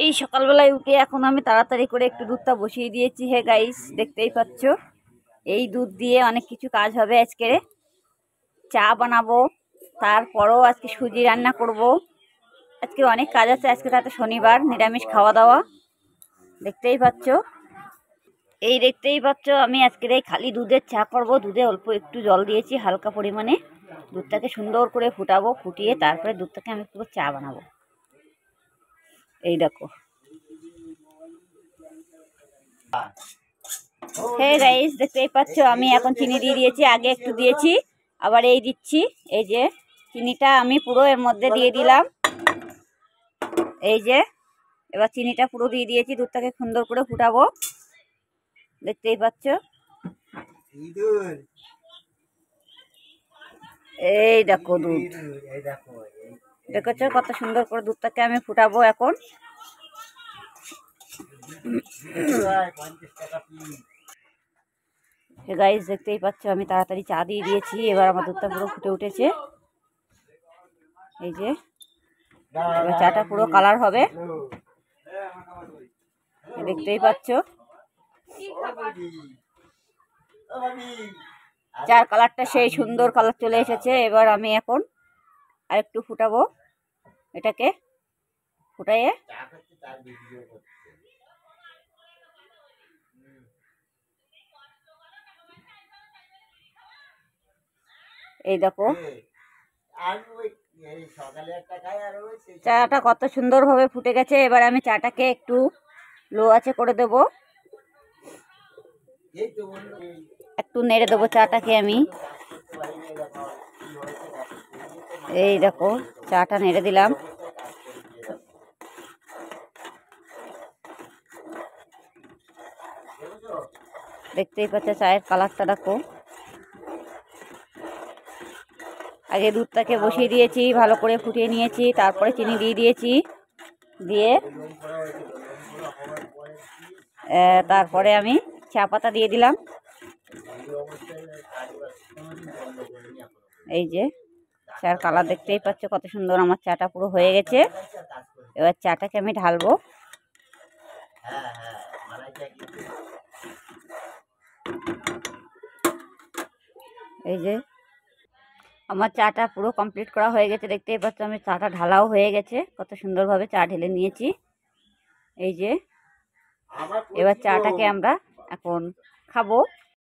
এই সকালবেলায় উঠে এখন আমি তাড়াতাড়ি করে একটু দুধটা বসিয়ে দিয়েছি। হে গাইস, দেখতেই পাচ্ছ এই দুধ দিয়ে অনেক কিছু কাজ হবে। আজকে চা বানাবো, তারপরও আজকে সুজি রান্না করব। আজকে অনেক কাজ আছে। আজকে তাতে শনিবার, নিরামিষ খাওয়া দাওয়া। দেখতেই পাচ্ছ আমি আজকের এই খালি দুধের চা করব। দুধে অল্প একটু জল দিয়েছি, হালকা পরিমাণে। দুধটাকে সুন্দর করে ফুটাবো, ফুটিয়ে তারপরে দুধটাকে আমি পুরো চা বানাবো। এই দেখো, হে গাইস, দেখতেই পাচ্ছ আমি এখন চিনি দিয়ে দিয়েছি। আগে একটু দিয়েছি, আবার এই দিচ্ছি। এই যে চিনিটা আমি পুরো এর মধ্যে দিয়ে দিলাম। এই যে এবার চিনিটা পুরো দিয়ে দিয়েছি। দুধটাকে সুন্দর করে ফুটাবো। দেখতেই পাচ্ছ, এই দেখো দুধ দেখেছো কত সুন্দর করে দুধটাকে আমি ফুটাবো এখন। গাইস, দেখতেই পাচ্ছ আমি তাড়াতাড়ি চা দিয়ে দিয়েছি। এবার আমার দুধটা পুরো ফুটে উঠেছে। এই যে এবার চাটা পুরো কালার হবে, দেখতেই পাচ্ছ। চার কালারটা সেই সুন্দর কালার চলে এসেছে। এবার আমি এখন আরেকটু ফুটাবো, এটাকে ফুটাইয়ে এই দেখো চাটা কত সুন্দর ভাবে ফুটে গেছে। এবার আমি চাটাকে একটু লো আঁচে করে দেব, একটু নেড়ে দেবো চাটাকে আমি। এই দেখো চাটা নেড়ে দিলাম। দেখতেই পাচ্ছ চায়ের কালারটা দেখো। আগে দুধটাকে বসিয়ে দিয়েছি, ভালো করে ফুটিয়ে নিয়েছি, তারপরে চিনি দিয়ে দিয়েছি। দিয়ে তারপরে আমি চা পাতা দিয়ে দিলাম। এই যে চার কালার দেখতেই পাচ্ছ কত সুন্দর আমার চাটা পুরো হয়ে গেছে। এবার চাটাকে আমি ঢালবো। এই যে আমার চাটা পুরো কমপ্লিট করা হয়ে গেছে। দেখতেই পাচ্ছ আমি চাটা ঢালাও হয়ে গেছে, কত সুন্দরভাবে চা ঢেলে নিয়েছি। এই যে এবার চাটাকে আমরা এখন খাবো।